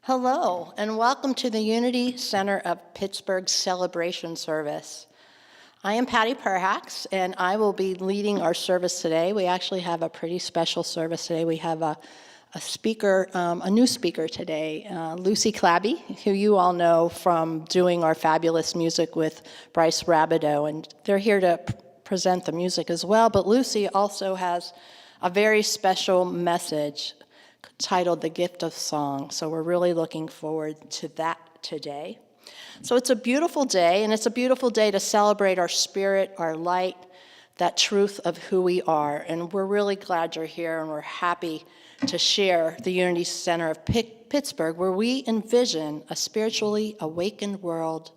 Hello, and welcome to the Unity Center of Pittsburgh's celebration service. I am Patti Perhacs, and I will be leading our service today. We actually have a pretty special service today. We have a new speaker today, Lucy Clabby, who you all know from doing our fabulous music with Bryce Rabideau, and they're here to present the music as well. But Lucy also has a very special message titled The Gift of Song. So we're really looking forward to that today. So it's a beautiful day, and it's a beautiful day to celebrate our spirit, our light, that truth of who we are. And we're really glad you're here, and we're happy to share the Unity Center of Pittsburgh, where we envision a spiritually awakened world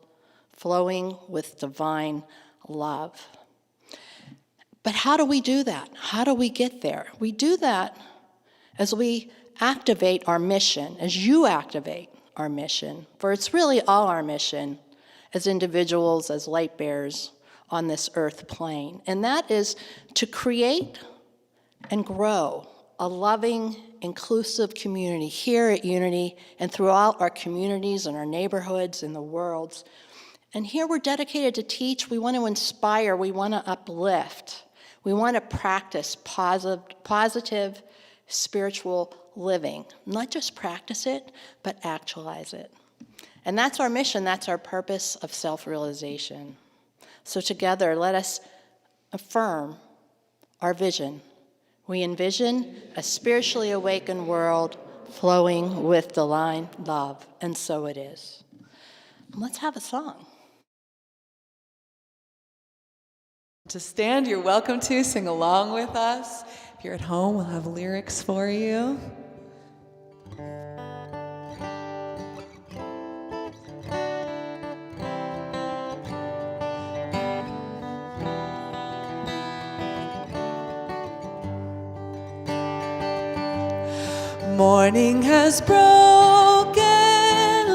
flowing with divine love. But how do we do that? How do we get there? We do that as we activate our mission, as you activate our mission, for it's really all our mission as individuals, as light bearers on this earth plane. And that is to create and grow a loving, inclusive community here at Unity and throughout our communities and our neighborhoods and the worlds. And here we're dedicated to teach, we want to inspire, we want to uplift, we want to practice positive spiritual living. Not just practice it, but actualize it. And that's our mission, that's our purpose of self-realization. So together, let us affirm our vision. We envision a spiritually awakened world flowing with divine love, and so it is. Let's have a song. To stand, you're welcome to sing along with us. If you're at home, we'll have lyrics for you. Morning has broken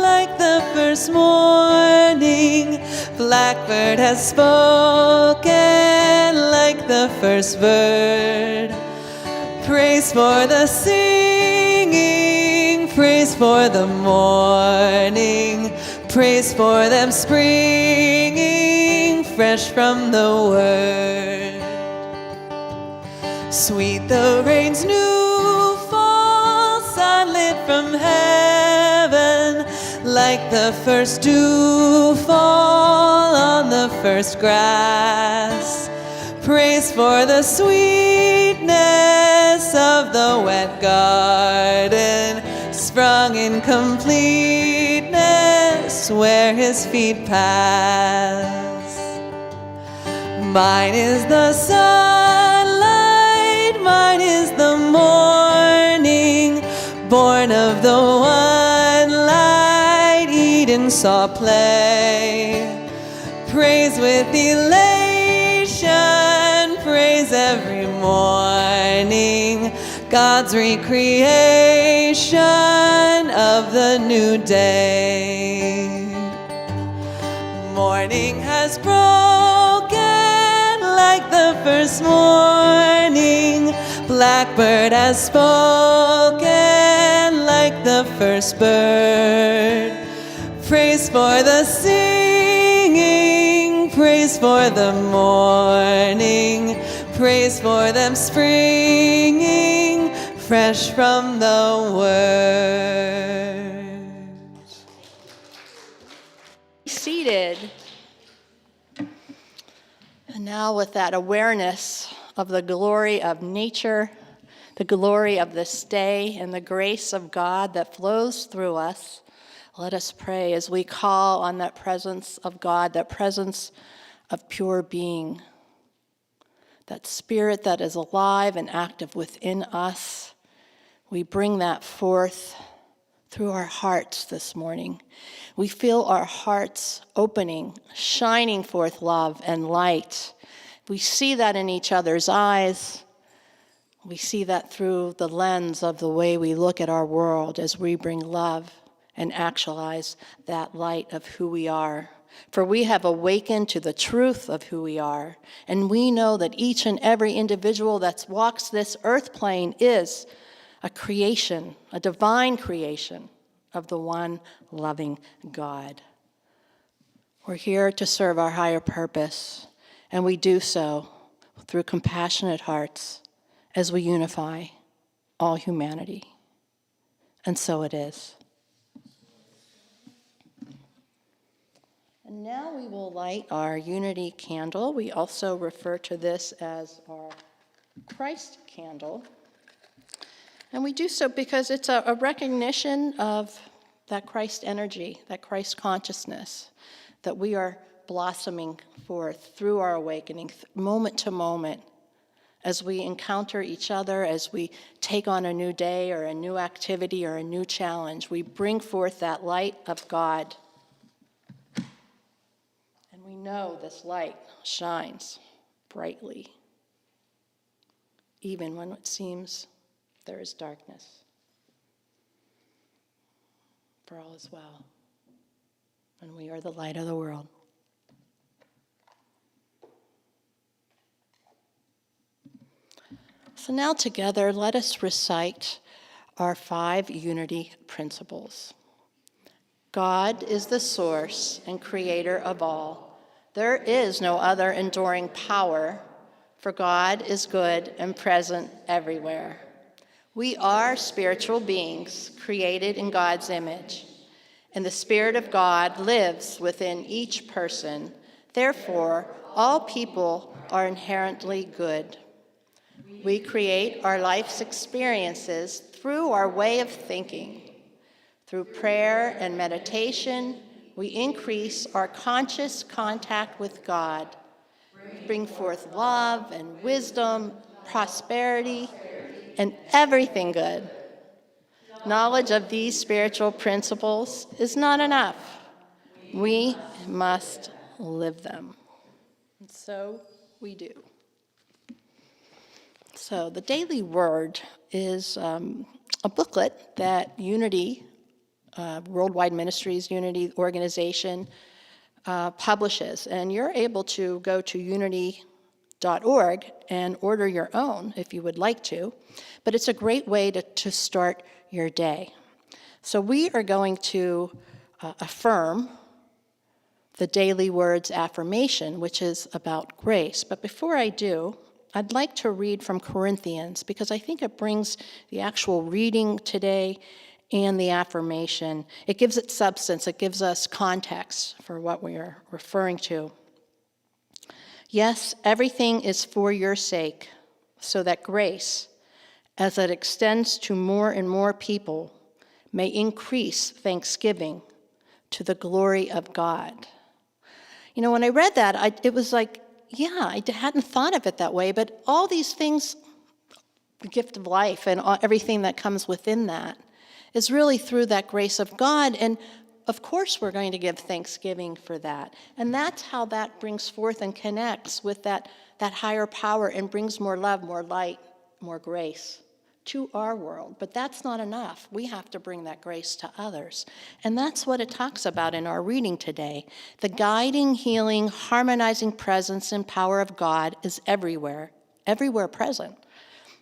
like the first morning. Blackbird has spoken like the first bird. Praise for the singing, praise for the morning, praise for them springing fresh from the word. Sweet the rain's new fall, sunlit from heaven, like the first dew fall on the first grass. Praise for the sweetness of the wet garden, sprung in completeness where his feet pass. Mine is the sunlight, mine is the morning, born of the one light Eden saw play. Praise with elation, praise every morning, God's recreation of the new day. Morning has broken like the first morning, blackbird has spoken like the first bird. Praise for the singing, praise for the morning, praise for them springing fresh from the word. Seated. And now with that awareness of the glory of nature, the glory of this day, and the grace of God that flows through us, let us pray as we call on that presence of God, that presence of pure being, that spirit that is alive and active within us. We bring that forth through our hearts this morning. We feel our hearts opening, shining forth love and light. We see that in each other's eyes. We see that through the lens of the way we look at our world as we bring love and actualize that light of who we are. For we have awakened to the truth of who we are, and we know that each and every individual that walks this earth plane is a creation, a divine creation of the one loving God. We're here to serve our higher purpose, and we do so through compassionate hearts as we unify all humanity. And so it is. And now we will light our unity candle. We also refer to this as our Christ candle. And we do so because it's a recognition of that Christ energy, that Christ consciousness, that we are blossoming forth through our awakening, moment to moment, as we encounter each other, as we take on a new day or a new activity or a new challenge. We bring forth that light of God. And we know this light shines brightly, even when it seems there is darkness. For all is well, and we are the light of the world. So now together, let us recite our 5 unity principles. God is the source and creator of all. There is no other enduring power, for God is good and present everywhere. We are spiritual beings created in God's image, and the Spirit of God lives within each person. Therefore, all people are inherently good. We create our life's experiences through our way of thinking. Through prayer and meditation, we increase our conscious contact with God, bring forth love and wisdom, prosperity, and everything good. Knowledge of these spiritual principles is not enough. We must live them. And so we do. So the Daily Word is a booklet that Unity, Worldwide Ministries Unity Organization, publishes. And you're able to go to unity.org and order your own if you would like to. But it's a great way to start your day. So we are going to affirm the Daily Word's affirmation, which is about grace. But before I do, I'd like to read from Corinthians, because I think it brings the actual reading today and the affirmation. It gives it substance. It gives us context for what we are referring to. Yes, everything is for your sake, so that grace, as it extends to more and more people, may increase thanksgiving to the glory of God. You know, when I read that, it was like, yeah, I hadn't thought of it that way, but all these things, the gift of life and everything that comes within that, is really through that grace of God. And of course we're going to give thanksgiving for that. And that's how that brings forth and connects with that higher power and brings more love, more light, more grace to our world. But that's not enough. We have to bring that grace to others. And that's what it talks about in our reading today. The guiding, healing, harmonizing presence and power of God is everywhere present.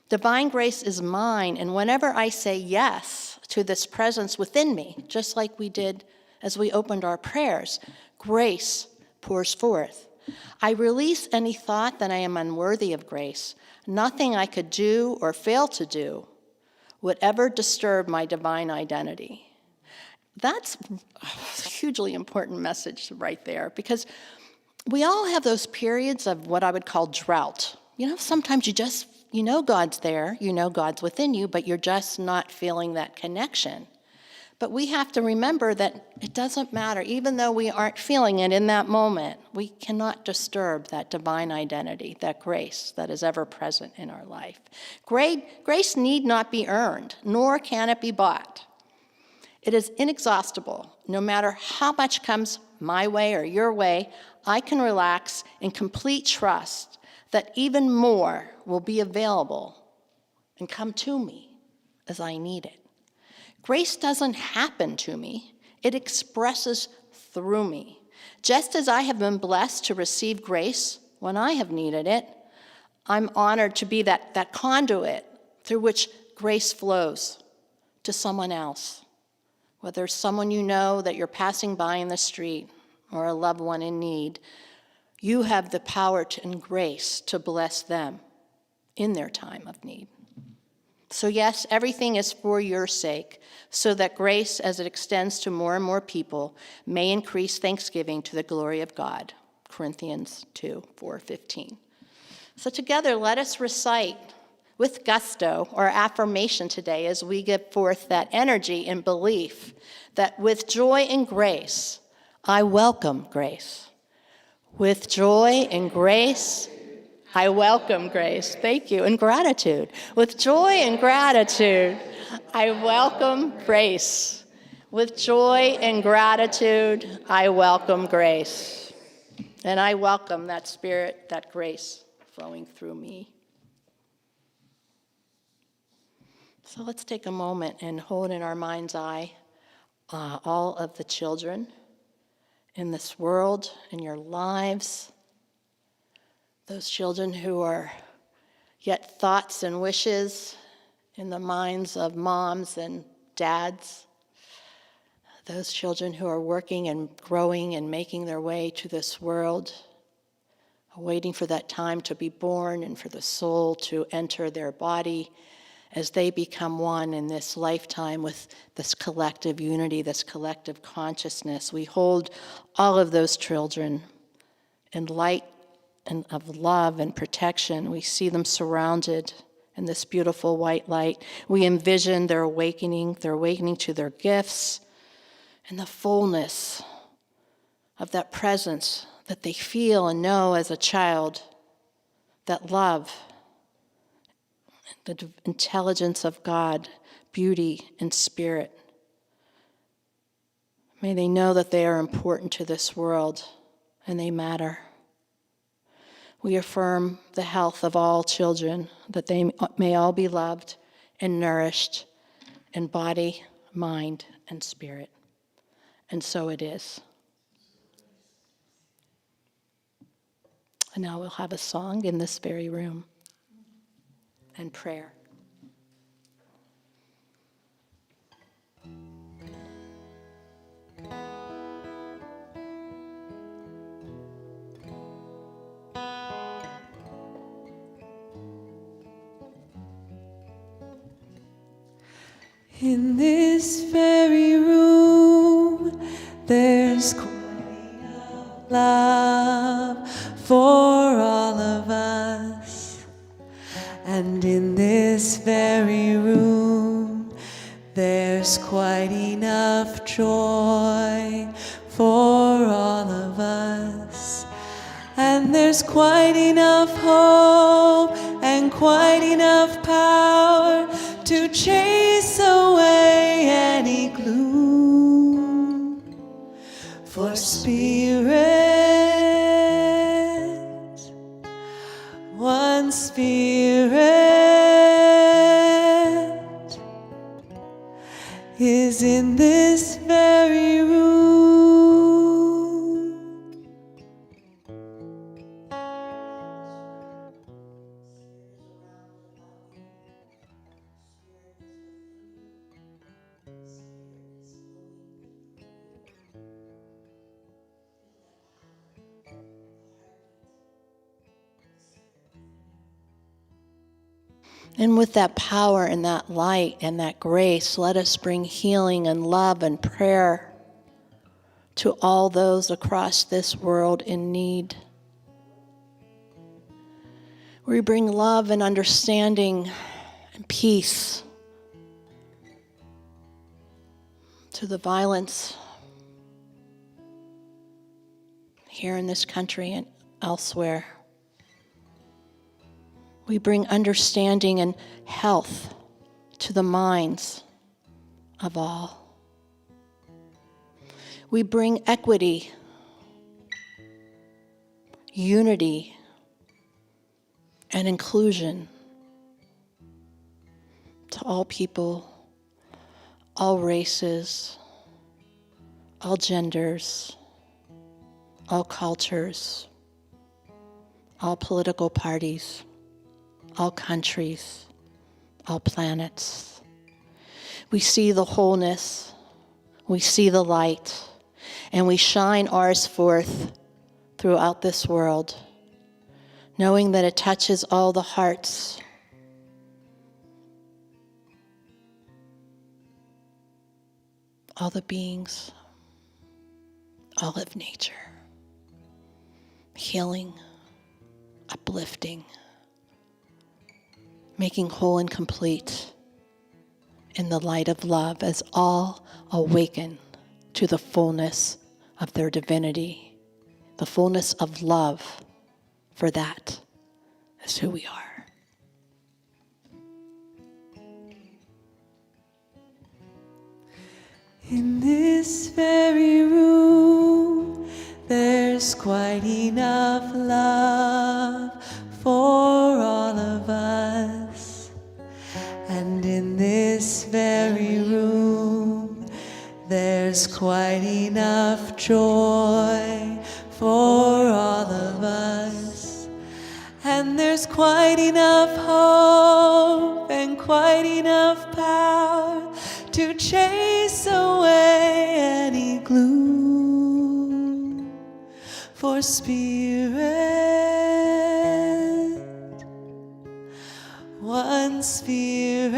Divine grace is mine, and whenever I say yes to this presence within me, just like we did as we opened our prayers, grace pours forth. I release any thought that I am unworthy of grace. Nothing I could do or fail to do would ever disturb my divine identity. That's a hugely important message right there, because we all have those periods of what I would call drought. You know, sometimes you know God's there, you know God's within you, but you're just not feeling that connection. But we have to remember that it doesn't matter. Even though we aren't feeling it in that moment, we cannot disturb that divine identity, that grace that is ever present in our life. Grace need not be earned, nor can it be bought. It is inexhaustible. No matter how much comes my way or your way, I can relax in complete trust that even more will be available and come to me as I need it. Grace doesn't happen to me. It expresses through me. Just as I have been blessed to receive grace when I have needed it, I'm honored to be that conduit through which grace flows to someone else whether it's someone you know that you're passing by in the street or a loved one in need, you have the power and grace to bless them in their time of need. So yes, everything is for your sake, so that grace, as it extends to more and more people, may increase thanksgiving to the glory of God. Corinthians 2:4-15. So together, let us recite with gusto our affirmation today as we give forth that energy and belief that with joy and grace, I welcome grace. With joy and grace, I welcome grace. Thank you. And gratitude. With joy and gratitude, I welcome grace. With joy and gratitude, I welcome grace. And I welcome that spirit, that grace flowing through me. So let's take a moment and hold in our mind's eye all of the children in this world, in your lives, those children who are yet thoughts and wishes in the minds of moms and dads, those children who are working and growing and making their way to this world, waiting for that time to be born and for the soul to enter their body as they become one in this lifetime with this collective unity, this collective consciousness. We hold all of those children in light and of love and protection. We see them surrounded in this beautiful white light. We envision their awakening to their gifts and the fullness of that presence that they feel and know as a child, that love, the intelligence of God, beauty and spirit. May they know that they are important to this world and they matter. We affirm the health of all children, that they may all be loved and nourished in body, mind, and spirit. And so it is. And now we'll have a song in this very room and prayer. In this very room, there's quite enough love for all of us. And in this very room, there's quite enough joy for all of us. And there's quite enough hope and quite enough power to chase away any gloom. For spirit, one spirit is in this very room. And with that power and that light and that grace, let us bring healing and love and prayer to all those across this world in need. We bring love and understanding and peace to the violence here in this country and elsewhere. We bring understanding and health to the minds of all. We bring equity, unity, and inclusion to all people, all races, all genders, all cultures, all political parties, all countries, all planets. We see the wholeness we see the light, and we shine ours forth throughout this world, knowing that it touches all the hearts, all the beings, all of nature, healing, uplifting, making whole and complete in the light of love as all awaken to the fullness of their divinity, the fullness of love, for that is who we are. In this very room, there's quite enough love for all of us. And in this very room, there's quite enough joy for all of us. And there's quite enough hope and quite enough power to chase away any gloom. For spirit, one spirit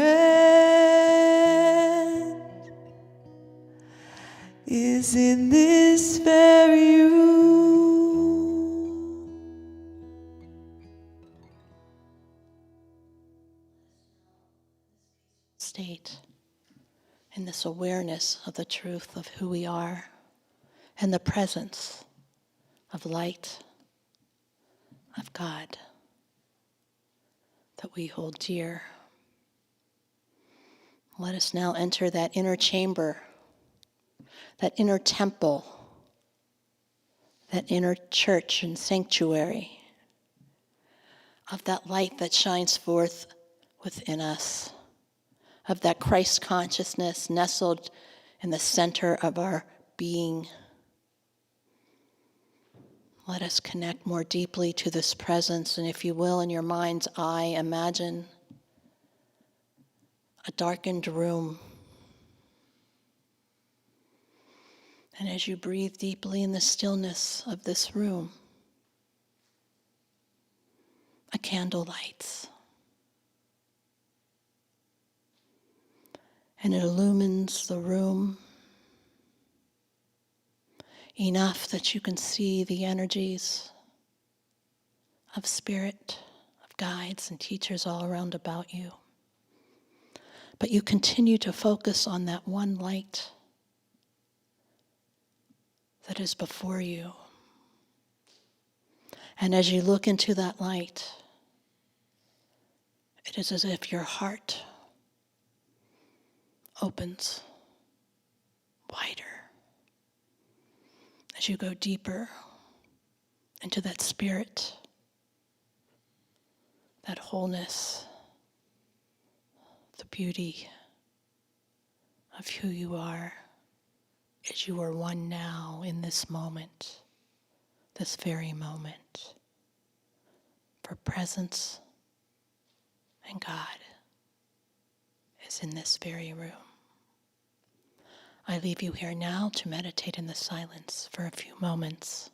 is in this very room. State in this awareness of the truth of who we are and the presence of light, of God, that we hold dear. Let us now enter that inner chamber, that inner temple, that inner church and sanctuary of that light that shines forth within us, of that Christ consciousness nestled in the center of our being. Let us connect more deeply to this presence, and if you will, in your mind's eye, imagine a darkened room. And as you breathe deeply in the stillness of this room, a candle lights. And it illumines the room enough that you can see the energies of spirit, of guides and teachers all around about you. But you continue to focus on that one light that is before you. And as you look into that light, it is as if your heart opens wider as you go deeper into that spirit, that wholeness, the beauty of who you are as you are one now in this moment, this very moment. For presence and God is in this very room. I leave you here now to meditate in the silence for a few moments.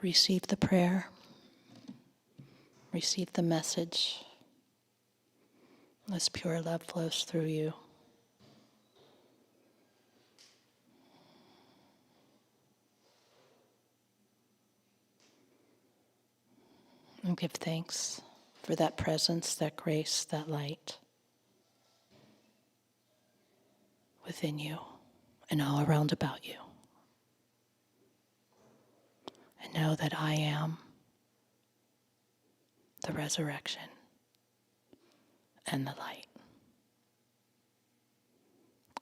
Receive the prayer. Receive the message. As pure love flows through you. And give thanks for that presence, that grace, that light within you and all around about you. And know that I am the resurrection and the light.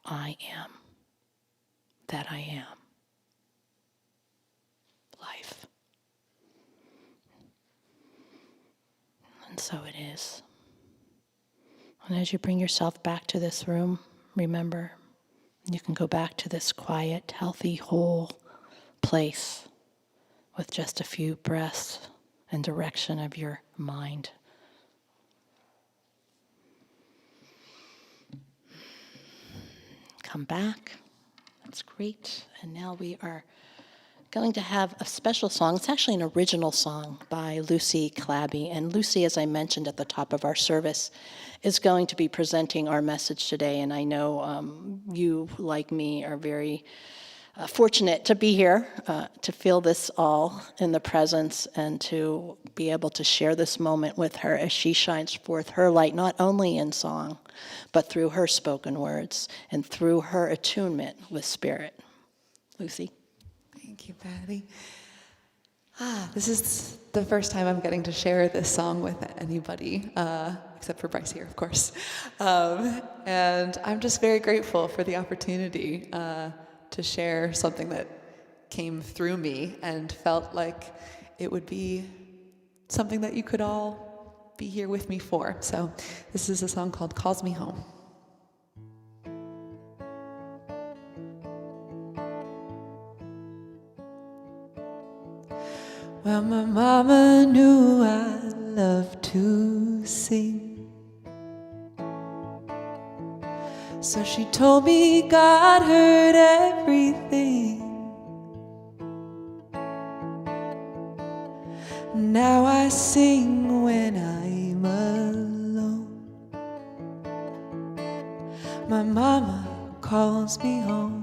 I am that I am. Life. And so it is. And as you bring yourself back to this room, remember, you can go back to this quiet, healthy, whole place with just a few breaths and direction of your mind. Come back. That's great. And now we are going to have a special song. It's actually an original song by Lucy Clabby. And Lucy, as I mentioned at the top of our service, is going to be presenting our message today. And I know you, like me, are very fortunate to be here, to feel this all in the presence and to be able to share this moment with her as she shines forth her light, not only in song, but through her spoken words and through her attunement with spirit. Lucy. Thank you, Patti. This is the first time I'm getting to share this song with anybody, except for Bryce here, of course. And I'm just very grateful for the opportunity to share something that came through me and felt like it would be something that you could all be here with me for. So this is a song called Calls Me Home. Well, my mama knew I loved to sing, so she told me God heard everything. Now I sing when I'm alone. My mama calls me home.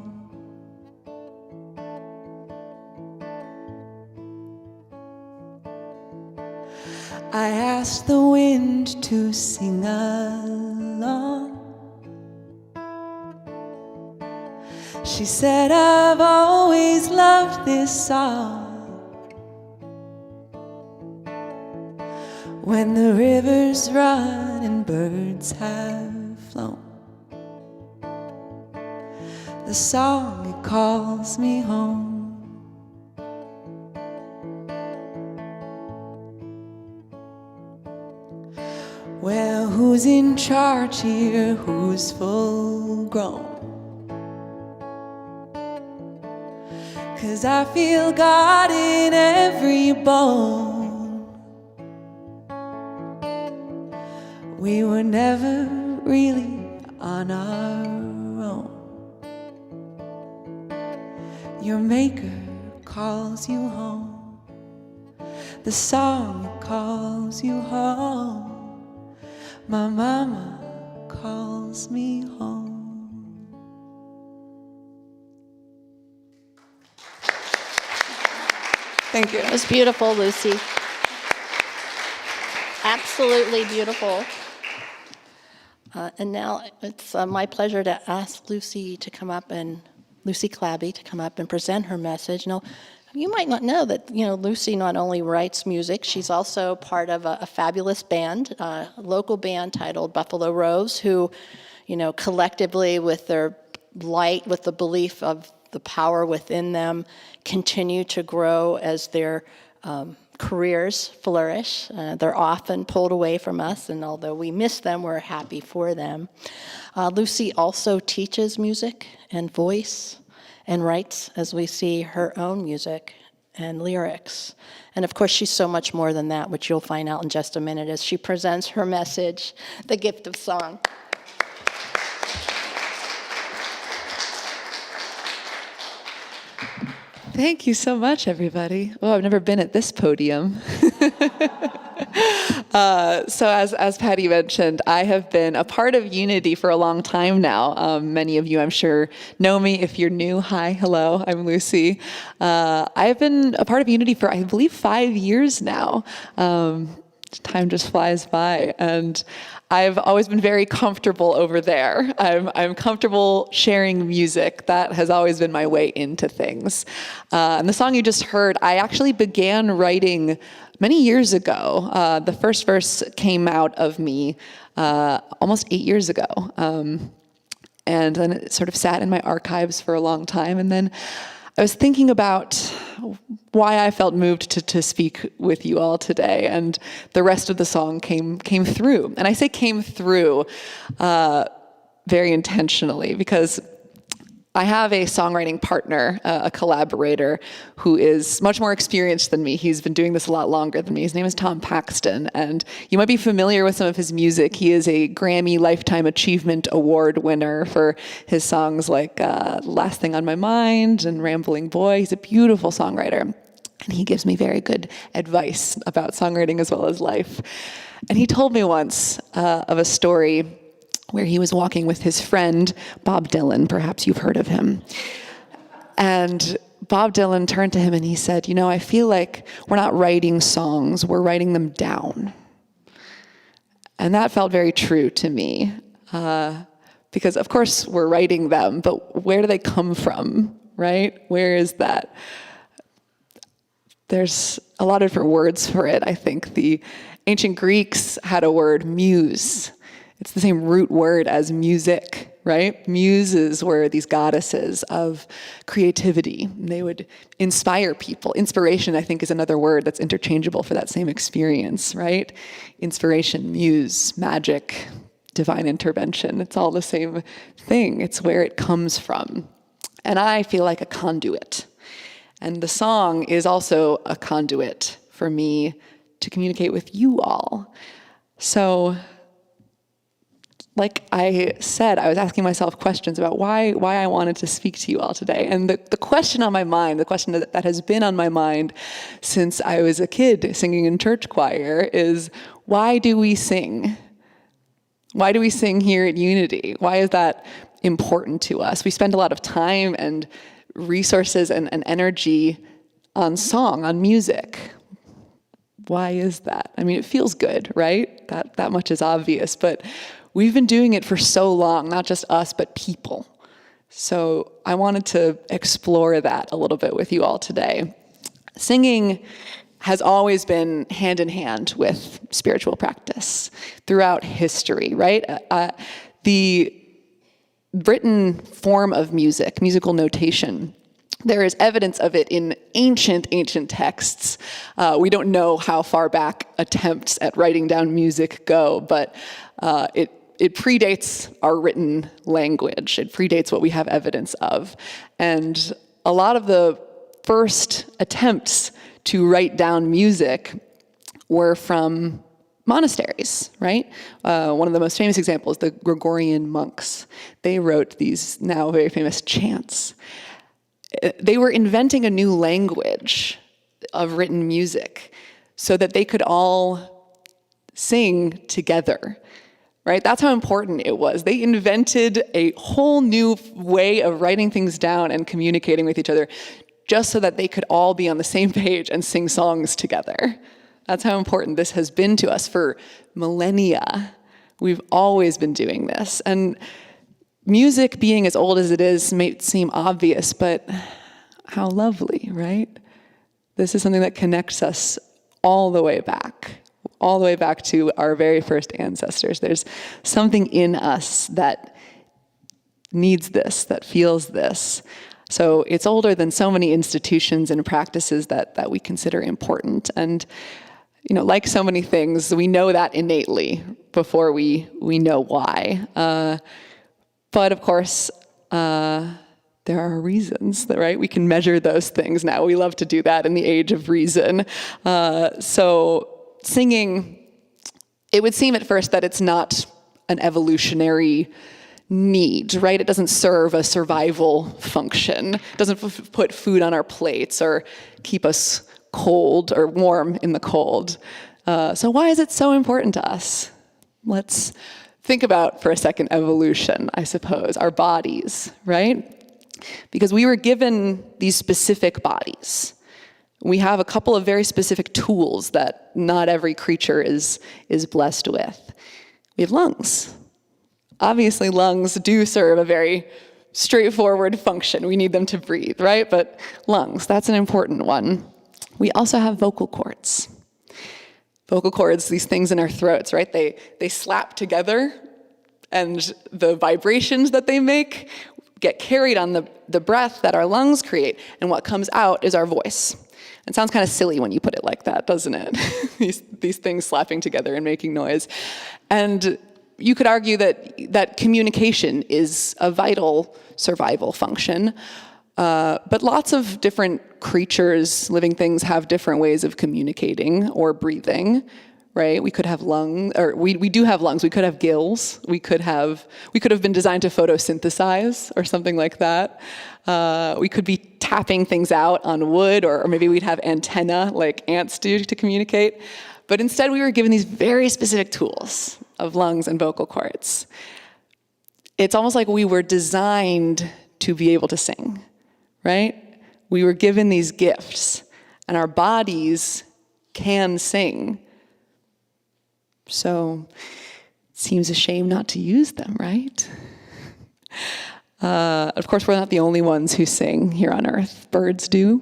I asked the wind to sing along. She said, I've always loved this song. When the rivers run and birds have flown, the song, it calls me home. Well, who's in charge here? Who's full grown? 'Cause I feel God in every bone. We were never really on our own. Your maker calls you home. The song calls you home. My mama calls me home. Thank you. It was beautiful, Lucy. Absolutely beautiful. And now it's my pleasure to ask Lucy Clabby to come up and present her message. Now, you might not know that, Lucy not only writes music, she's also part of a fabulous band, a local band titled Buffalo Rose, who, collectively with their light, with the belief of the power within them, continue to grow as their careers flourish. They're often pulled away from us, and although we miss them, we're happy for them. Lucy also teaches music and voice and writes, as we see, her own music and lyrics. And of course, she's so much more than that, which you'll find out in just a minute as she presents her message, The Gift of Song. Thank you so much, everybody. Oh, I've never been at this podium. So as Patti mentioned, I have been a part of Unity for a long time now. Many of you, I'm sure, know me. If you're new, hi, hello, I'm Lucy. I've been a part of Unity for, I believe, 5 years now. Time just flies by, and I've always been very comfortable over there. I'm comfortable sharing music. That has always been my way into things. And the song you just heard, I actually began writing many years ago. The first verse came out of me almost 8 years ago. And then it sort of sat in my archives for a long time. And then I was thinking about why I felt moved to speak with you all today, and the rest of the song came through. And I say came through very intentionally, because I have a songwriting partner, a collaborator, who is much more experienced than me. He's been doing this a lot longer than me. His name is Tom Paxton, and you might be familiar with some of his music. He is a Grammy Lifetime Achievement Award winner for his songs like Last Thing on My Mind and Rambling Boy. He's a beautiful songwriter, and he gives me very good advice about songwriting as well as life. And he told me once of a story where he was walking with his friend, Bob Dylan. Perhaps you've heard of him. And Bob Dylan turned to him and he said, "You know, I feel like we're not writing songs, we're writing them down." And that felt very true to me, because of course we're writing them, but where do they come from, right? Where is that? There's a lot of different words for it. I think the ancient Greeks had a word, muse. It's the same root word as music, right? Muses were these goddesses of creativity. They would inspire people. Inspiration, I think, is another word that's interchangeable for that same experience, right? Inspiration, muse, magic, divine intervention. It's all the same thing. It's where it comes from. And I feel like a conduit. And the song is also a conduit for me to communicate with you all. So, like I said, I was asking myself questions about why I wanted to speak to you all today. And the question on my mind, the question that has been on my mind since I was a kid singing in church choir is, why do we sing? Why do we sing here at Unity? Why is that important to us? We spend a lot of time and resources and energy on song, on music. Why is that? I mean, it feels good, right? That much is obvious, but we've been doing it for so long, not just us, but people. So I wanted to explore that a little bit with you all today. Singing has always been hand in hand with spiritual practice throughout history, right? The written form of music, musical notation, there is evidence of it in ancient texts. We don't know how far back attempts at writing down music go, but it predates our written language. It predates what we have evidence of. And a lot of the first attempts to write down music were from monasteries, right? One of the most famous examples, the Gregorian monks. They wrote these now very famous chants. They were inventing a new language of written music so that they could all sing together, right? That's how important it was. They invented a whole new way of writing things down and communicating with each other just so that they could all be on the same page and sing songs together. That's how important this has been to us for millennia. We've always been doing this. And music being as old as it is may seem obvious, but how lovely, right? This is something that connects us all the way back to our very first ancestors. There's something in us that needs this, that feels this. So it's older than so many institutions and practices that we consider important. And you know, like so many things, we know that innately before we know why. But of course, there are reasons, right? We can measure those things now. We love to do that in the age of reason. So singing, it would seem at first that it's not an evolutionary need, right? It doesn't serve a survival function. It doesn't put food on our plates or keep us cold or warm in the cold. So why is it so important to us? Let's think about for a second evolution, I suppose, our bodies, right? Because we were given these specific bodies. We have a couple of very specific tools that not every creature is blessed with. We have lungs. Obviously, lungs do serve a very straightforward function. We need them to breathe, right? But lungs, that's an important one. We also have vocal cords. Vocal cords, these things in our throats, right? They slap together, and the vibrations that they make get carried on the breath that our lungs create, and what comes out is our voice. It sounds kind of silly when you put it like that, doesn't it? these things slapping together and making noise. And you could argue that communication is a vital survival function, but lots of different creatures, living things, have different ways of communicating or breathing, right? We could have lungs, or we do have lungs. We could have gills. We could have been designed to photosynthesize or something like that. We could be tapping things out on wood, or maybe we'd have antenna like ants do to communicate. But instead, we were given these very specific tools of lungs and vocal cords. It's almost like we were designed to be able to sing, right? We were given these gifts, and our bodies can sing. So it seems a shame not to use them, right? Of course, we're not the only ones who sing here on Earth. Birds do.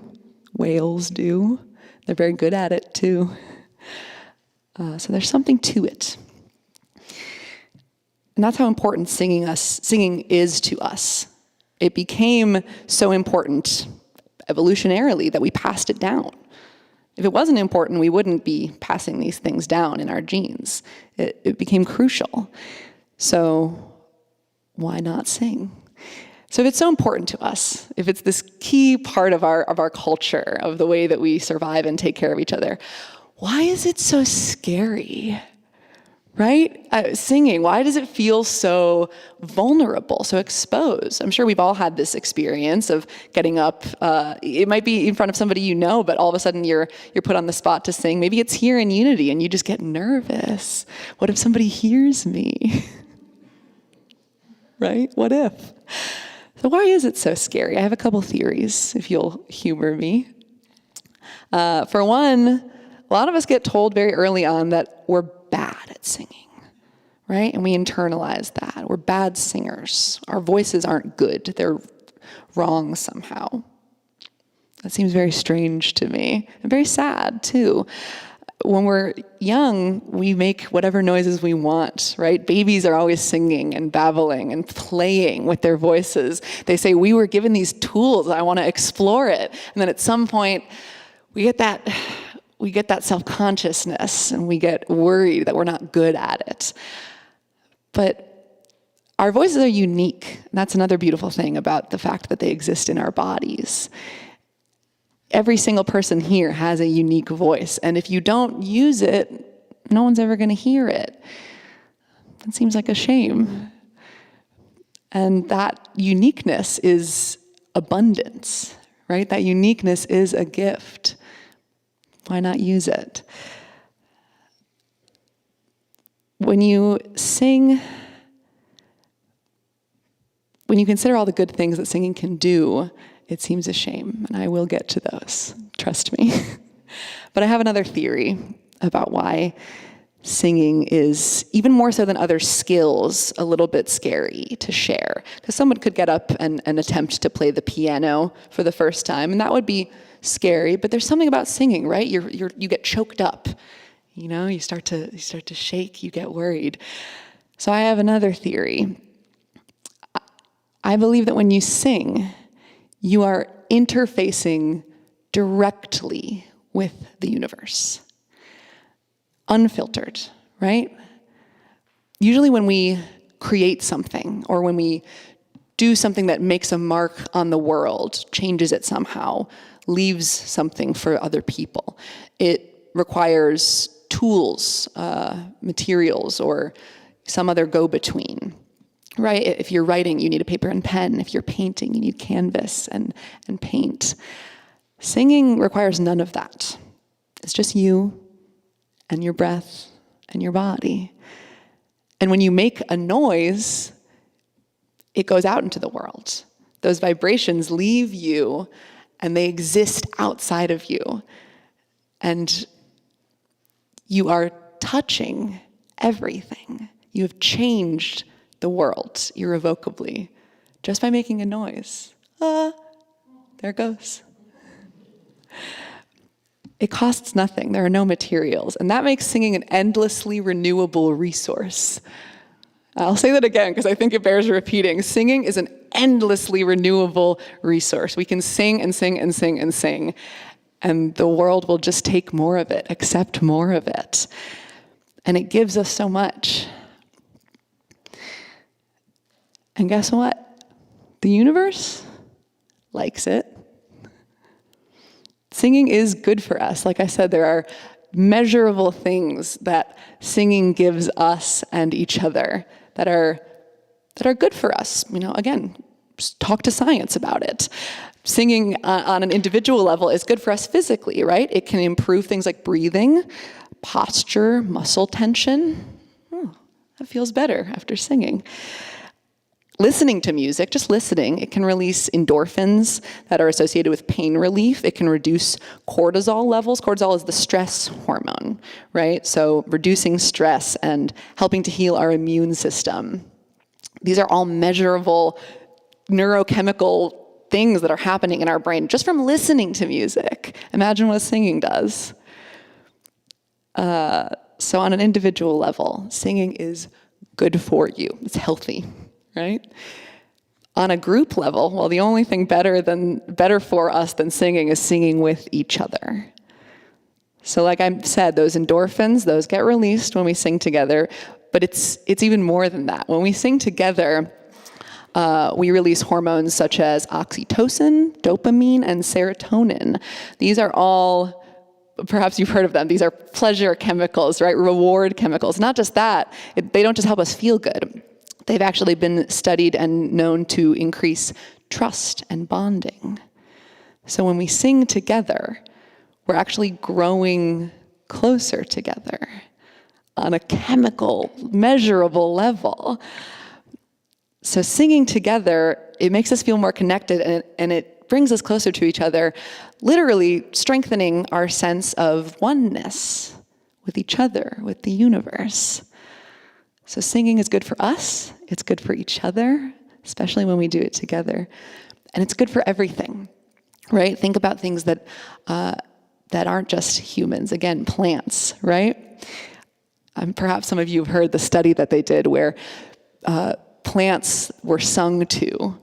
Whales do. They're very good at it, too. So there's something to it. And that's how important singing is to us. It became so important evolutionarily that we passed it down. If it wasn't important, we wouldn't be passing these things down in our genes. It became crucial. So why not sing? So if it's so important to us, if it's this key part of our culture, of the way that we survive and take care of each other, why is it so scary? Right? Singing, why does it feel so vulnerable, so exposed? I'm sure we've all had this experience of getting up. It might be in front of somebody you know, but all of a sudden you're put on the spot to sing. Maybe it's here in Unity and you just get nervous. What if somebody hears me? Right? What if? So why is it so scary? I have a couple theories, if you'll humor me. For one, a lot of us get told very early on that we're bad at singing, right? And we internalize that. We're bad singers. Our voices aren't good. They're wrong somehow. That seems very strange to me, and very sad, too. When we're young, we make whatever noises we want, right? Babies are always singing and babbling and playing with their voices. They say, we were given these tools, I want to explore it. And then at some point, we get that self-consciousness, and we get worried that we're not good at it. But our voices are unique. That's another beautiful thing about the fact that they exist in our bodies. Every single person here has a unique voice, and if you don't use it, no one's ever going to hear it. It seems like a shame. And that uniqueness is abundance, right? That uniqueness is a gift. Why not use it? When you sing, when you consider all the good things that singing can do, it seems a shame, and I will get to those, trust me. But I have another theory about why singing is, even more so than other skills, a little bit scary to share. Because someone could get up and attempt to play the piano for the first time, and that would be scary, but there's something about singing, right? You get choked up, you start to shake, you get worried. So I have another theory. I believe that when you sing, you are interfacing directly with the universe. Unfiltered, right? Usually when we create something, or when we do something that makes a mark on the world, changes it somehow, leaves something for other people, it requires tools, materials, or some other go-between. Right? If you're writing, you need a paper and pen. If you're painting, you need canvas and paint. Singing requires none of that. It's just you and your breath and your body. And when you make a noise, it goes out into the world. Those vibrations leave you and they exist outside of you. And you are touching everything. You have changed the world irrevocably just by making a noise. There it goes. It costs nothing. There are no materials. And that makes singing an endlessly renewable resource. I'll say that again because I think it bears repeating. Singing is an endlessly renewable resource. We can sing and sing and sing and sing, and the world will just take more of it, accept more of it. And it gives us so much. And guess what? The universe likes it. Singing is good for us. Like I said, there are measurable things that singing gives us and each other that are good for us. Again, just talk to science about it. Singing on an individual level is good for us physically, right? It can improve things like breathing, posture, muscle tension. That feels better after singing. Listening to music, just listening, it can release endorphins that are associated with pain relief. It can reduce cortisol levels. Cortisol is the stress hormone, right? So reducing stress and helping to heal our immune system. These are all measurable neurochemical things that are happening in our brain just from listening to music. Imagine what singing does. So on an individual level, singing is good for you. It's healthy. Right? On a group level, well, the only thing better for us than singing is singing with each other. So like I said, those endorphins, those get released when we sing together, but it's even more than that. When we sing together, we release hormones such as oxytocin, dopamine, and serotonin. These are all, perhaps you've heard of them, these are pleasure chemicals, right? Reward chemicals. Not just that, they don't just help us feel good. They've actually been studied and known to increase trust and bonding. So when we sing together, we're actually growing closer together on a chemical, measurable level. So singing together, it makes us feel more connected and it brings us closer to each other, literally strengthening our sense of oneness with each other, with the universe. So singing is good for us, it's good for each other, especially when we do it together. And it's good for everything, right? Think about things that aren't just humans. Again, plants, right? Perhaps some of you have heard the study that they did where plants were sung to.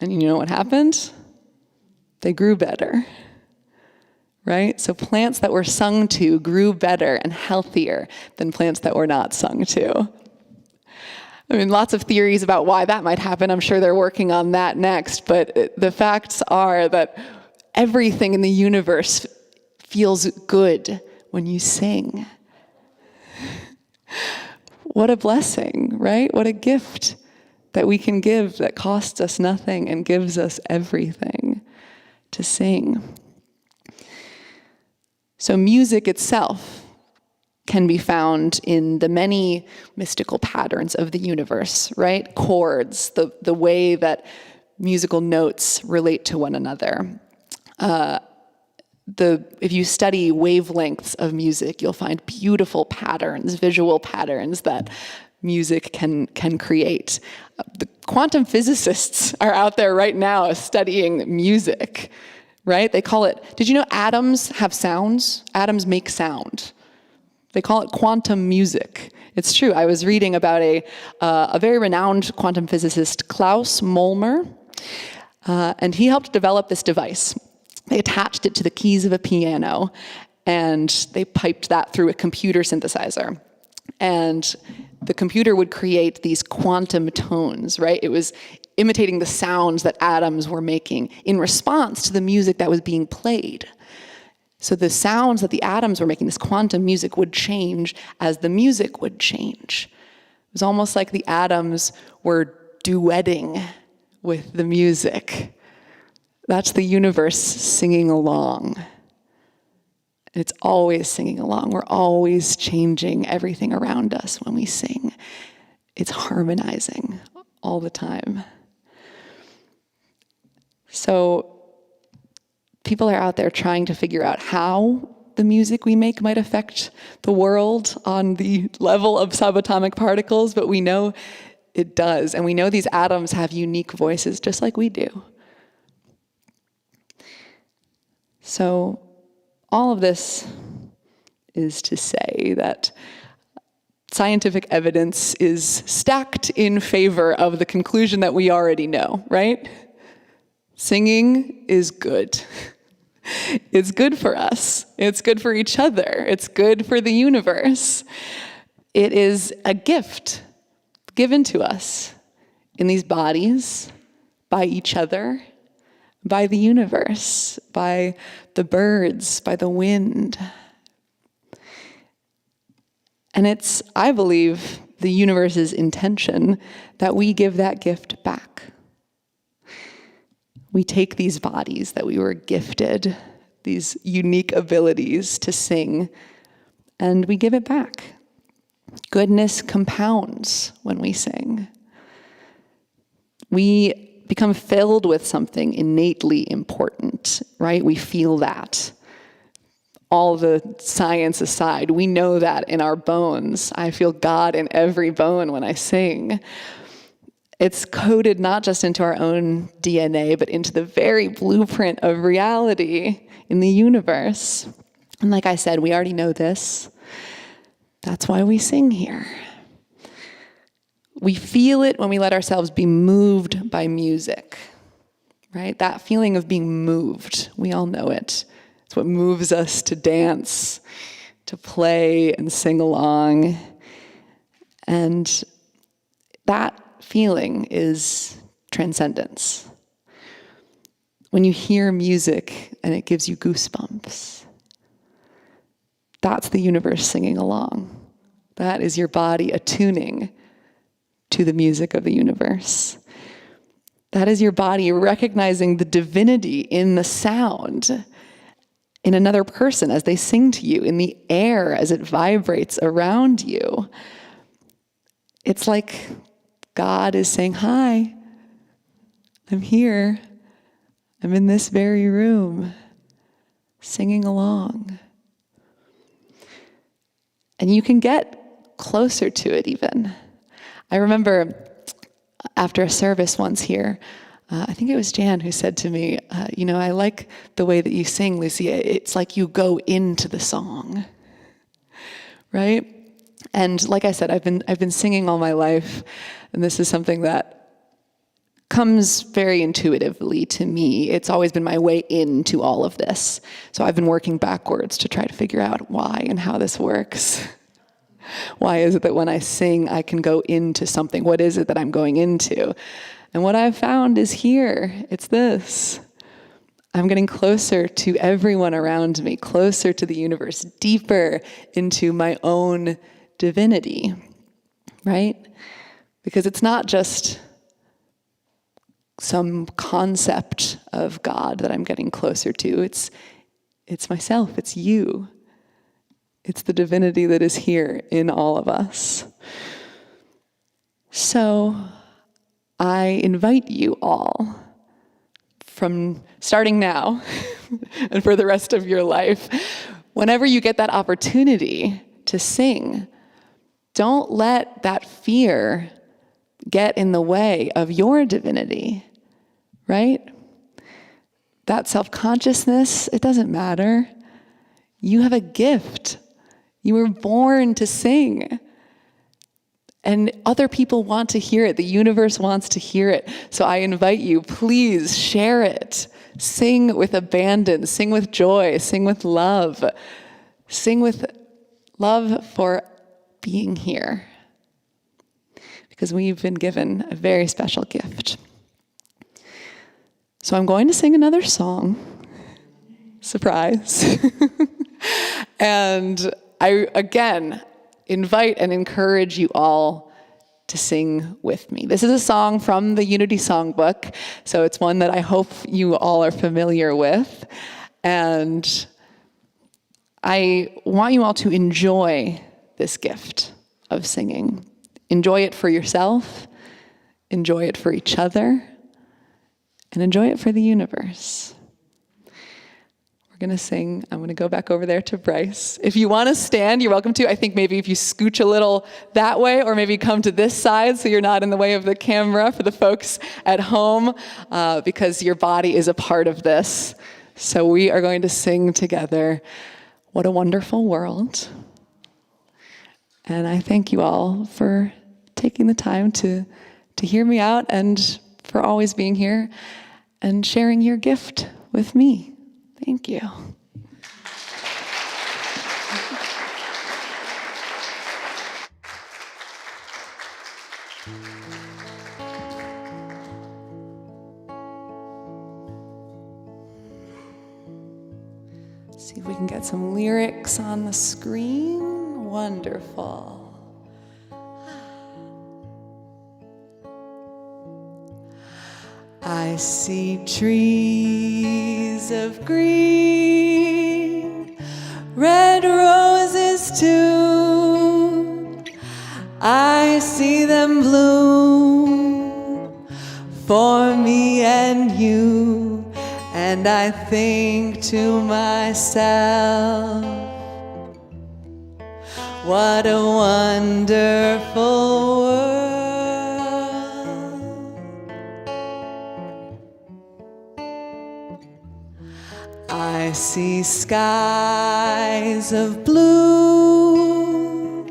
And you know what happened? They grew better. Right? So plants that were sung to grew better and healthier than plants that were not sung to. I mean, lots of theories about why that might happen. I'm sure they're working on that next, but the facts are that everything in the universe feels good when you sing. What a blessing, right? What a gift that we can give that costs us nothing and gives us everything to sing. So music itself can be found in the many mystical patterns of the universe, right? Chords, the way that musical notes relate to one another. If you study wavelengths of music, you'll find beautiful patterns, visual patterns that music can create. The quantum physicists are out there right now studying music. Right? They call it, did you know atoms have sounds? Atoms make sound. They call it quantum music. It's true. I was reading about a very renowned quantum physicist, Klaus Molmer, and he helped develop this device. They attached it to the keys of a piano, and they piped that through a computer synthesizer. And the computer would create these quantum tones, right? It was imitating the sounds that atoms were making in response to the music that was being played. So the sounds that the atoms were making, this quantum music, would change as the music would change. It was almost like the atoms were duetting with the music. That's the universe singing along. And it's always singing along. We're always changing everything around us when we sing. It's harmonizing all the time. So people are out there trying to figure out how the music we make might affect the world on the level of subatomic particles, but we know it does. And we know these atoms have unique voices just like we do. So all of this is to say that scientific evidence is stacked in favor of the conclusion that we already know, right? Singing is good. It's good for us. It's good for each other. It's good for the universe. It is a gift given to us in these bodies, by each other, by the universe, by the birds, by the wind. And it's, I believe, the universe's intention that we give that gift back. We take these bodies that we were gifted, these unique abilities to sing, and we give it back. Goodness compounds when we sing. We become filled with something innately important, right? We feel that. All the science aside, we know that in our bones. I feel God in every bone when I sing. It's coded not just into our own DNA, but into the very blueprint of reality in the universe. And like I said, we already know this. That's why we sing here. We feel it when we let ourselves be moved by music, right? That feeling of being moved, we all know it. It's what moves us to dance, to play and sing along. And that feeling is transcendence. When you hear music and it gives you goosebumps, that's the universe singing along. That is your body attuning to the music of the universe. That is your body recognizing the divinity in the sound, in another person as they sing to you, in the air as it vibrates around you. It's like God is saying, hi, I'm here. I'm in this very room, singing along. And you can get closer to it even. I remember after a service once here, I think it was Jan who said to me, I like the way that you sing, Lucy. It's like you go into the song, right? And like I said, I've been singing all my life, and this is something that comes very intuitively to me. It's always been my way into all of this. So I've been working backwards to try to figure out why and how this works. Why is it that when I sing, I can go into something? What is it that I'm going into? And what I've found is here. It's this. I'm getting closer to everyone around me, closer to the universe, deeper into my own divinity, right? Because it's not just some concept of God that I'm getting closer to. It's myself. It's you. It's the divinity that is here in all of us. So I invite you all, from starting now and for the rest of your life, whenever you get that opportunity to sing, don't let that fear get in the way of your divinity, right? That self-consciousness, it doesn't matter. You have a gift. You were born to sing. And other people want to hear it. The universe wants to hear it. So I invite you, please share it. Sing with abandon. Sing with joy. Sing with love. Sing with love for being here. Because we've been given a very special gift. So I'm going to sing another song. Surprise. And I, again, invite and encourage you all to sing with me. This is a song from the Unity Songbook, so it's one that I hope you all are familiar with. And I want you all to enjoy this gift of singing. Enjoy it for yourself, enjoy it for each other, and enjoy it for the universe. We're going to sing. I'm going to go back over there to Bryce. If you want to stand, you're welcome to. I think maybe if you scooch a little that way, or maybe come to this side so you're not in the way of the camera for the folks at home, because your body is a part of this. So we are going to sing together, "What a Wonderful World." And I thank you all for taking the time to hear me out and for always being here and sharing your gift with me. Thank you. See if we can get some lyrics on the screen. Wonderful. I see trees of green, red roses too. I see them bloom for me and you, and I think to myself, what a wonderful world. I see skies of blue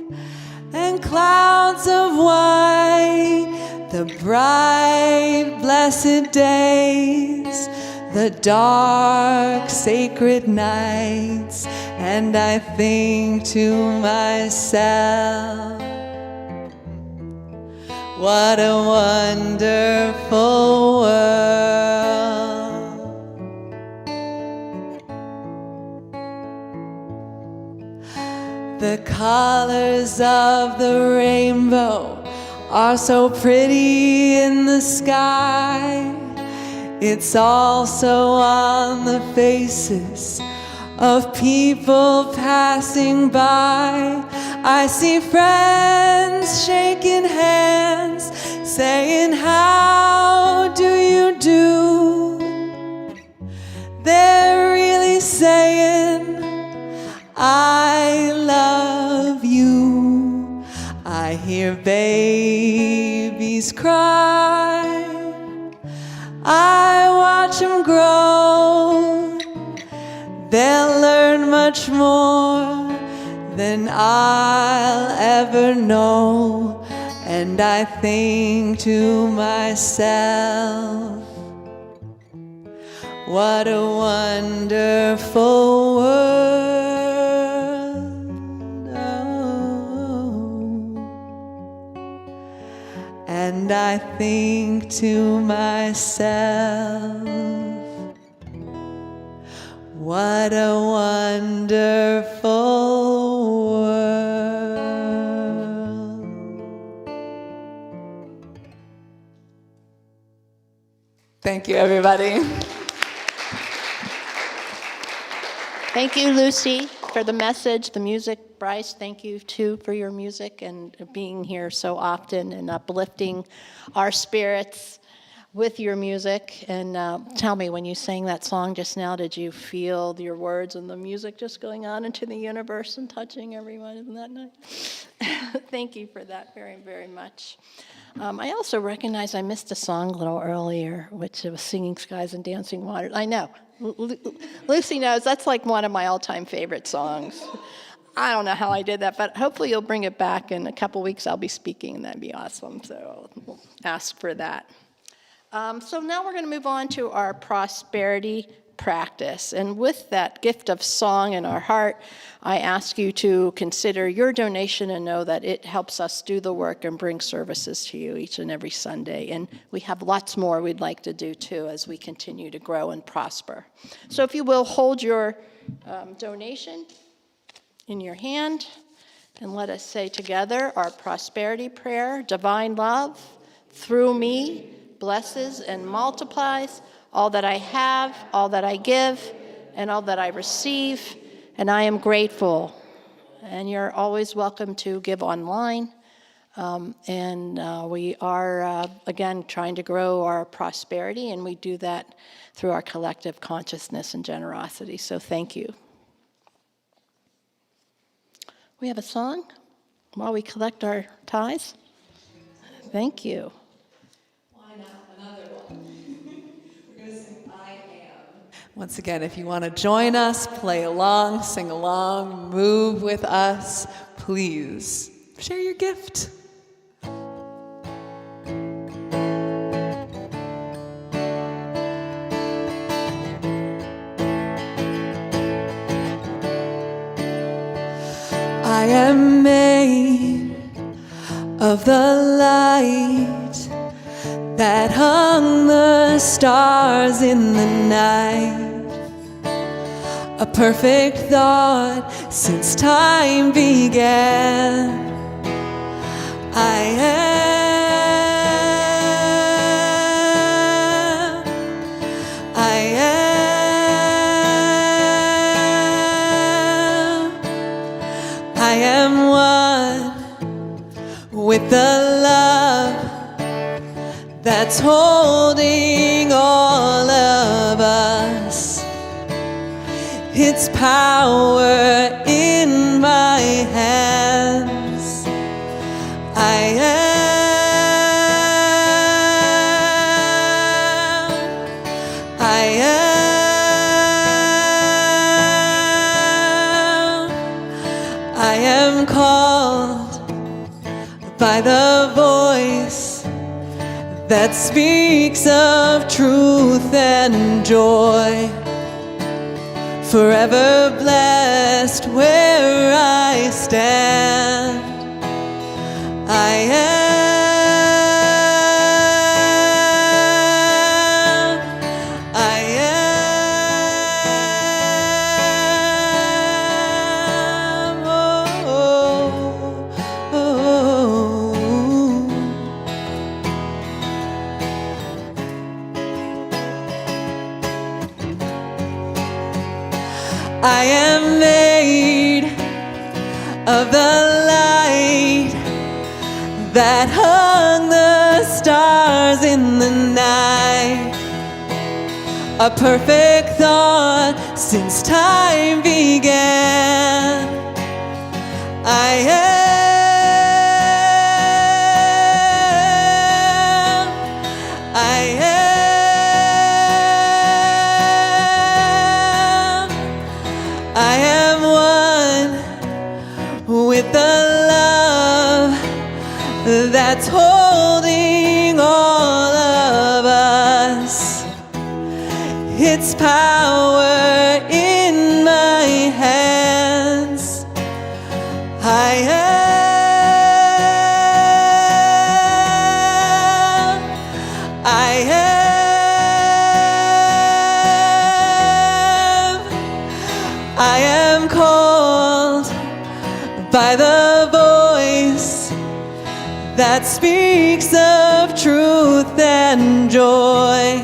and clouds of white, the bright, blessed days, the dark, sacred nights, and I think to myself, what a wonderful world. The colors of the rainbow are so pretty in the sky. It's also on the faces of people passing by. I see friends shaking hands, saying, how do you do? They're really saying, I love you. I hear babies cry, I watch them grow. They'll learn much more than I'll ever know. And I think to myself, what a wonderful world. And I think to myself, what a wonderful world. Thank you, everybody. Thank you, Lucy, for the message, the music. Bryce, thank you, too, for your music and being here so often and uplifting our spirits with your music. And tell me, when you sang that song just now, did you feel your words and the music just going on into the universe and touching everyone? Isn't that nice? Thank you for that very, very much. I also recognize I missed a song a little earlier, which was Singing Skies and Dancing Waters. I know. Lucy knows that's like one of my all-time favorite songs. I don't know how I did that, but hopefully you'll bring it back. In a couple weeks, I'll be speaking, and that'd be awesome. So we'll ask for that. So now we're going to move on to our prosperity practice. And with that gift of song in our heart, I ask you to consider your donation and know that it helps us do the work and bring services to you each and every Sunday. And we have lots more we'd like to do, too, as we continue to grow and prosper. So if you will, hold your donation in your hand, and let us say together our prosperity prayer. Divine love, through me, blesses and multiplies all that I have, all that I give, and all that I receive. and I am grateful. And you're always welcome to give online. We are, again, trying to grow our prosperity, and we do that through our collective consciousness and generosity. So thank you. We have a song while we collect our ties. Thank you. Why not another one? We're going to sing I Am. Once again, if you want to join us, play along, sing along, move with us, please share your gift. I am made of the light that hung the stars in the night, a perfect thought since time began. I am one with the love that's holding all of us. Its power in my hands. I am called by the voice that speaks of truth and joy, forever blessed where I stand. I am. I am made of the light that hung the stars in the night, a perfect thought since time began. I am. I am one with the love that's holding all of us. Its power in my hands. I am. I am called by the voice that speaks of truth and joy,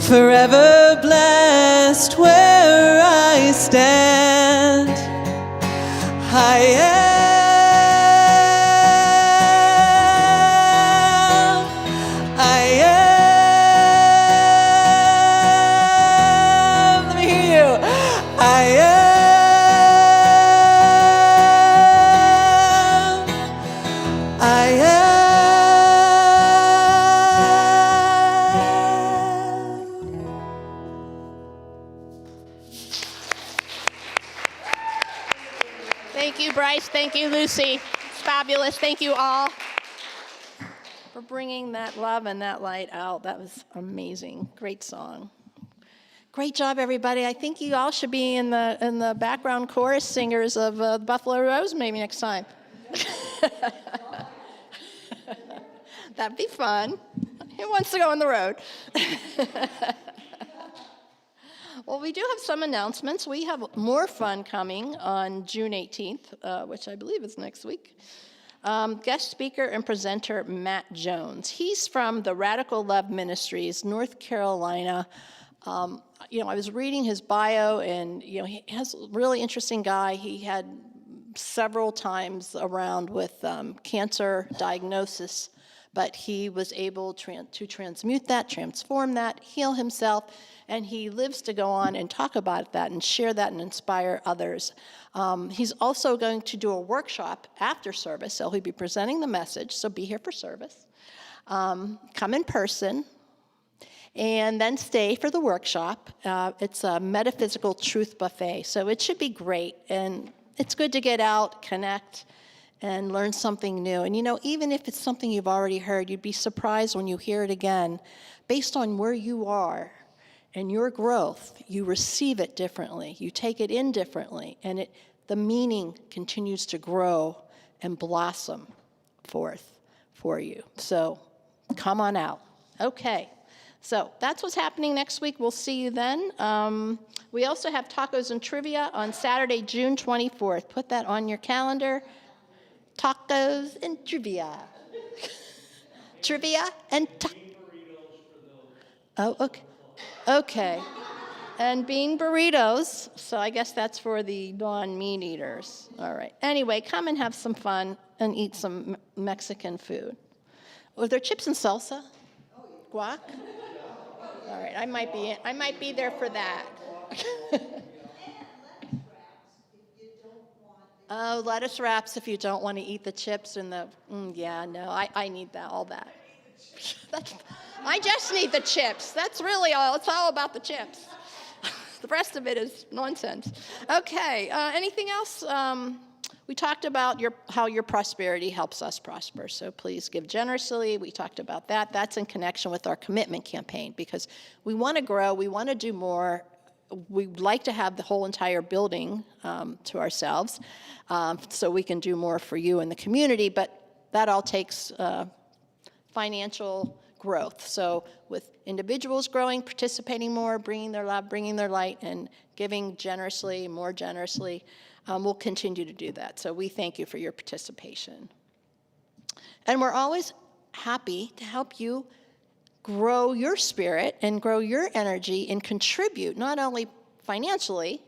forever blessed where I stand. I am. Let me hear you. I am. Thank you, Bryce. Thank you, Lucy. It's fabulous. Thank you all for bringing that love and that light out. That was amazing. Great song. Great job, everybody. I think you all should be in the background chorus singers of Buffalo Rose maybe next time. That'd be fun. Who wants to go on the road? Well, we do have some announcements. We have more fun coming on June 18th, which I believe is next week. Guest speaker and presenter Matt Jones. He's from the Radical Love Ministries, North Carolina I was reading his bio, and, he has a really interesting guy. He had several times around with cancer diagnosis, but he was able to transmute that, transform that, heal himself, and he lives to go on and talk about that and share that and inspire others. He's also going to do a workshop after service, so he'll be presenting the message, so be here for service. Come in person, and then stay for the workshop. It's a metaphysical truth buffet, so it should be great, and it's good to get out, connect, and learn something new. And even if it's something you've already heard, you'd be surprised when you hear it again. Based on where you are and your growth, you receive it differently, you take it in differently, and the meaning continues to grow and blossom forth for you. So come on out. Okay. So that's what's happening next week. We'll see you then. We also have tacos and trivia on Saturday, June 24th. Put that on your calendar. Tacos and trivia. Trivia and Oh, okay. Okay. And bean burritos. So I guess that's for the non-meat eaters. All right. Anyway, come and have some fun and eat some Mexican food. Are there chips and salsa? Guac? All right, I might be there for that. Oh, lettuce wraps if you don't want to eat the chips and I need all that. I just need the chips. That's really all. It's all about the chips. The rest of it is nonsense. Okay, anything else? We talked about how your prosperity helps us prosper, so please give generously. We talked about that. That's in connection with our commitment campaign, because we want to grow, we want to do more. We'd like to have the whole entire building to ourselves, so we can do more for you and the community, but that all takes financial growth. So with individuals growing, participating more, bringing their love, bringing their light, and giving generously, more generously, we'll continue to do that. So we thank you for your participation. And we're always happy to help you grow your spirit and grow your energy and contribute, not only financially,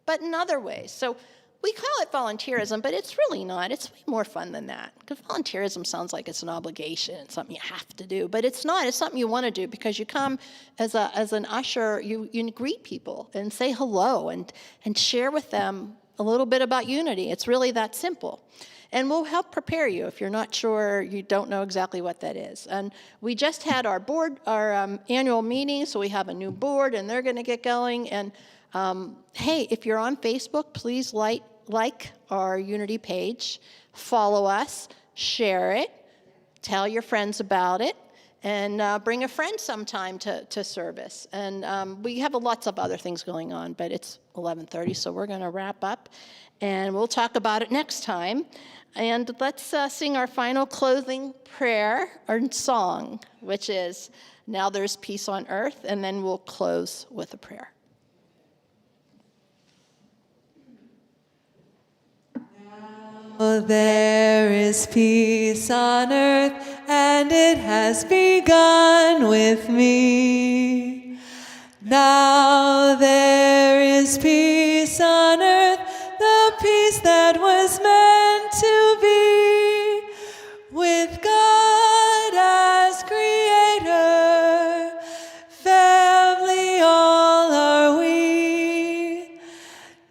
but in other ways. So we call it volunteerism, but it's really not. It's way more fun than that. Because volunteerism sounds like it's an obligation, it's something you have to do. But it's not. It's something you want to do, because you come as an usher, you greet people and say hello and share with them a little bit about unity. It's really that simple. And we'll help prepare you if you're not sure, you don't know exactly what that is. And we just had our annual meeting, so we have a new board, and they're going to get going. And hey, if you're on Facebook, please like our Unity page, follow us, share it, tell your friends about it, and bring a friend sometime to service. And we have lots of other things going on, but it's 11:30, so we're going to wrap up, and we'll talk about it next time. And let's sing our final closing prayer or song, which is "Now There's Peace on Earth," and then we'll close with a prayer. Oh, there is peace on earth, and it has begun with me. Now there is peace on earth, the peace that was meant to be, with God as creator, family all are we.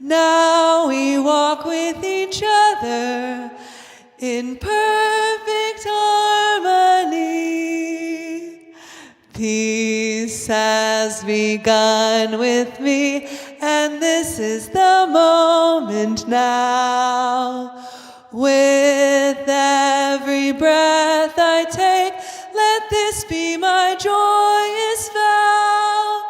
Now we walk with each other in perfect harmony. Peace has begun with me, and this is the moment now. With every breath I take, let this be my joyous vow,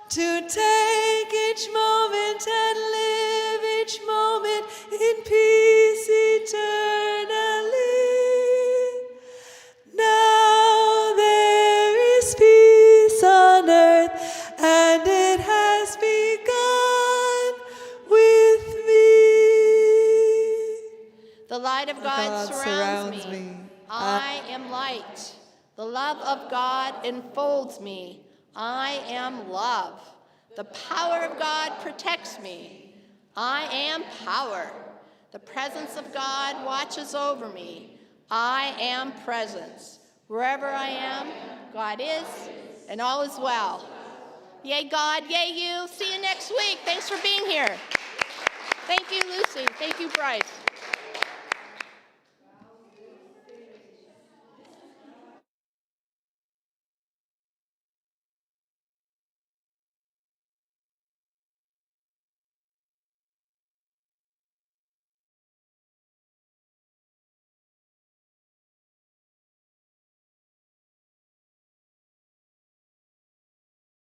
to take each moment and live each moment in peace eternally. Now there is peace on earth, and it has begun with me. The light of God surrounds me. I am light. The love of God enfolds me. I am love. The power of God protects me. I am power. The presence of God watches over me. I am presence. Wherever I am, God is, and all is well. Yay, God. Yay, you. See you next week. Thanks for being here. Thank you, Lucy. Thank you, Bryce.